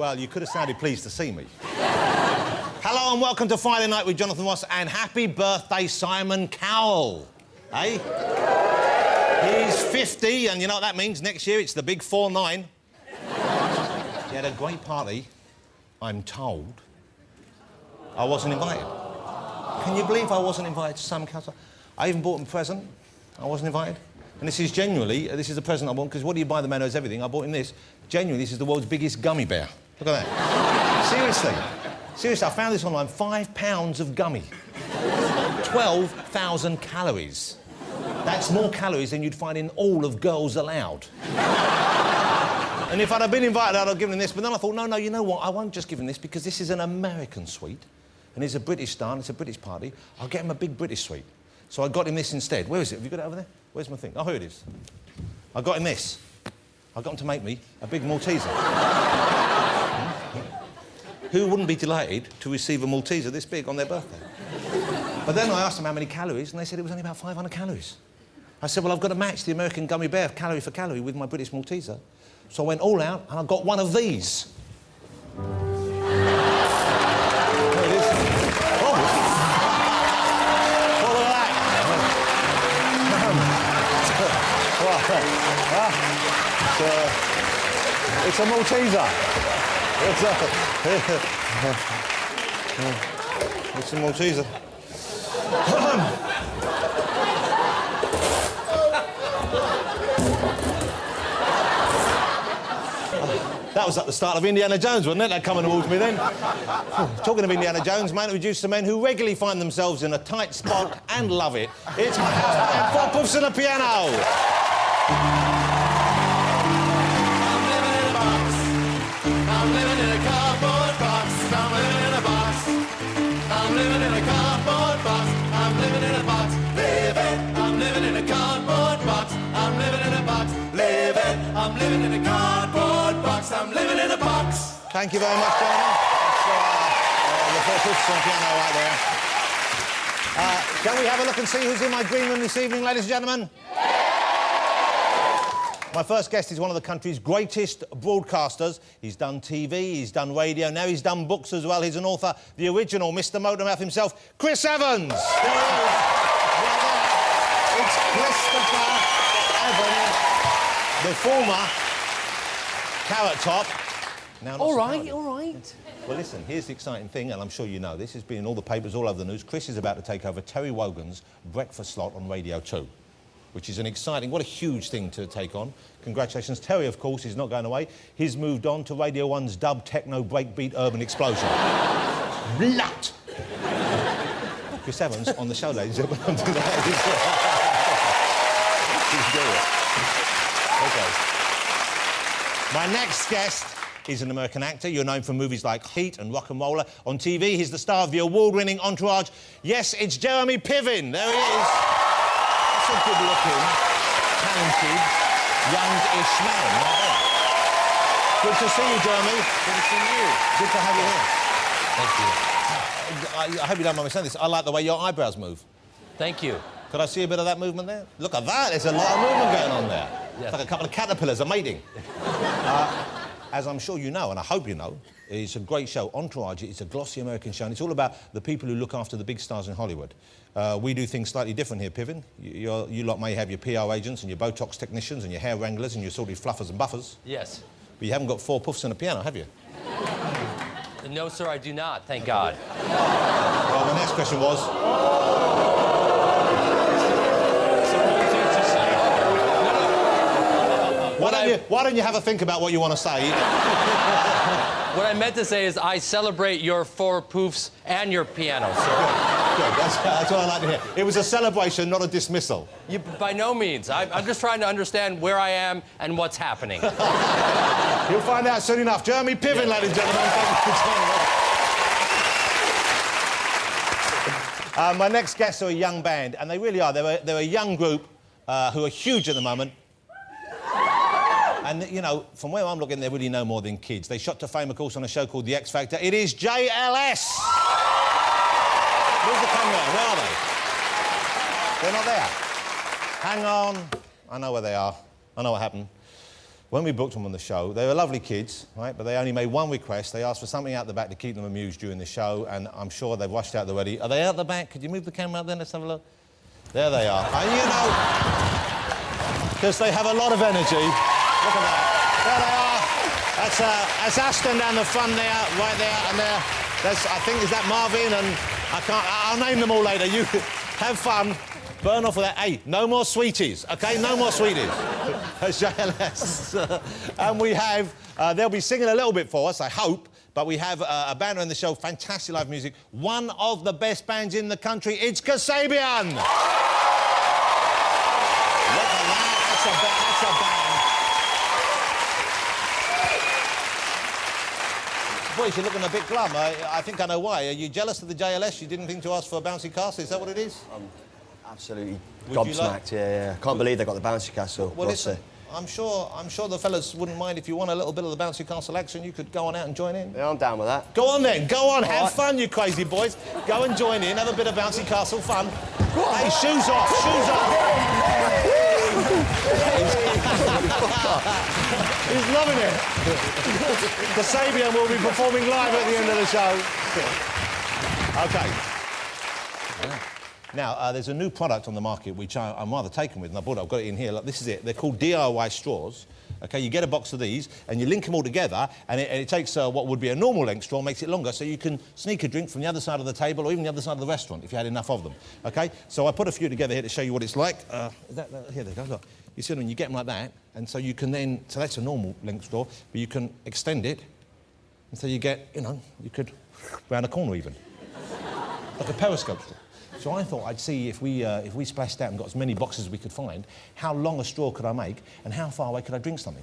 Well, you could have sounded pleased to see me. Hello and welcome to Friday Night with Jonathan Ross, and happy birthday, Simon Cowell. Eh? He's 50, and you know what that means? Next year it's the big 4-9. He had a great party. I'm told I wasn't invited. Can you believe I wasn't invited to Simon Cowell's? I even bought him a present. I wasn't invited. And this is genuinely, this is the present I bought, because what do you buy the man who has everything? I bought him this. Genuinely, this is the world's biggest gummy bear. Look at that. Seriously, I found this online. 5 pounds of gummy. 12,000 calories. That's more calories than you'd find in all of Girls Aloud. And if I'd have been invited, I'd have given him this. But then I thought, no, you know what? I won't just give him this, because this is an American sweet. And he's a British star, and it's a British party. I'll get him a big British sweet. So I got him this instead. Where is it? Have you got it over there? Where's my thing? Oh, here it is. I got him this. I got him to make me a big Malteser. Who wouldn't be delighted to receive a Malteser this big on their birthday? But then I asked them how many calories, and they said it was only about 500 calories. I said, well, I've got to match the American gummy bear calorie for calorie with my British Malteser. So I went all out, and I got one of these. It's a Malteser. It's a Malteser. That was at the start of Indiana Jones, wasn't it? That coming towards me then. Talking of Indiana Jones, man introduced to men who regularly find themselves in a tight spot and love it. It's my house band, 4 Puffs and a piano. I'm living in a cardboard box. I'm living in a box. I'm living in a cardboard box. I'm living in a box. I'm living in a cardboard box. I'm living in a box. I'm living in a cardboard box. I'm living in a box. Thank you very much, gentlemen. That's the 4 Puffs and piano right there. Shall we have a look and see who's in my green room this evening, ladies and gentlemen? My first guest is one of the country's greatest broadcasters. He's done TV, he's done radio, now he's done books as well. He's an author, the original Mr. Motormouth himself, Chris Evans. There he is. It's Christopher Evans, the former Carrot Top. Now, all right. Well, listen, here's the exciting thing, and I'm sure you know this. It's been in all the papers, all over the news. Chris is about to take over Terry Wogan's breakfast slot on Radio 2. Which is an exciting, what a huge thing to take on. Congratulations. Terry, of course, is not going away. He's moved on to Radio 1's dub techno breakbeat urban explosion. Blut! Chris Evans on the show, ladies and gentlemen. Okay. My next guest is an American actor. You're known from movies like Heat and Rock and Roller. On TV, he's the star of the award-winning Entourage. Yes, it's Jeremy Piven. There he is. A good-looking, talented, young-ish man, right there. Good to see you, Jeremy. Good to see you. Good to have you here. Thank you. I hope you don't mind me saying this. I like the way your eyebrows move. Thank you. Could I see a bit of that movement there? Look at that. There's a lot of movement going on there. Yes. It's like a couple of caterpillars are mating. As I'm sure you know, and I hope you know, it's a great show. Entourage, it's a glossy American show, and it's all about the people who look after the big stars in Hollywood. We do things slightly different here, Piven. You lot may have your PR agents and your Botox technicians and your hair wranglers and your sort of fluffers and buffers. Yes. But you haven't got 4 Puffs and a piano, have you? No, sir, I do not, thank God. Well, the next question was... Why don't you have a think about what you want to say? What I meant to say is I celebrate your 4 poofs and your piano, sir. Good. That's what I like to hear. It was a celebration, not a dismissal. By no means. I'm just trying to understand where I am and what's happening. You'll find out soon enough. Jeremy Piven, ladies and gentlemen. Thank you for joining us. My next guests are a young band, and they really are. They're a young group who are huge at the moment. And, you know, from where I'm looking, they're really no more than kids. They shot to fame, of course, on a show called The X Factor. It is JLS! Where's the camera? Where are they? They're not there. Hang on. I know where they are. I know what happened. when we booked them on the show, they were lovely kids, right? But they only made one request. They asked for something out the back to keep them amused during the show, and I'm sure they've washed out already. Are they out the back? Could you move the camera out there? Let's have a look. There they are. And you know, because they have a lot of energy. Look at that. There they are. That's Aston down the front there, right there, and there. That's, I think, is that Marvin? And I'll name them all later. You have fun. Burn off with that. Hey, no more sweeties, OK? No more sweeties. That's JLS. And we have... they'll be singing a little bit for us, I hope, but we have a band on the show, fantastic live music. One of the best bands in the country, it's Kasabian. Look at that. That's a band. Boys, you're looking a bit glum. I think I know why. Are you jealous of the JLS? You didn't think to ask for a bouncy castle? Is that what it is? Absolutely gobsmacked, yeah. Can't believe they got the bouncy castle. Well, listen, I'm sure the fellas wouldn't mind if you want a little bit of the bouncy castle action. You could go on out and join in. Yeah, I'm down with that. Go on then, go on, have fun, you crazy boys. Go and join in, have a bit of bouncy castle fun. Hey, shoes off, shoes off. He's loving it. Kasabian will be performing live at the end of the show. OK. Now, there's a new product on the market which I'm rather taken with, and I've got it in here. Look, this is it. They're called DIY straws. OK, you get a box of these, and you link them all together, and it takes what would be a normal length straw, makes it longer, so you can sneak a drink from the other side of the table or even the other side of the restaurant if you had enough of them. OK, so I put a few together here to show you what it's like. Here they go. Look. You see them, you get them like that, and so you can then... So that's a normal length straw, but you can extend it, and so you get, you know, you could round a corner even. Like a periscope straw. So I thought I'd see if we splashed out and got as many boxes as we could find, how long a straw could I make and how far away could I drink something.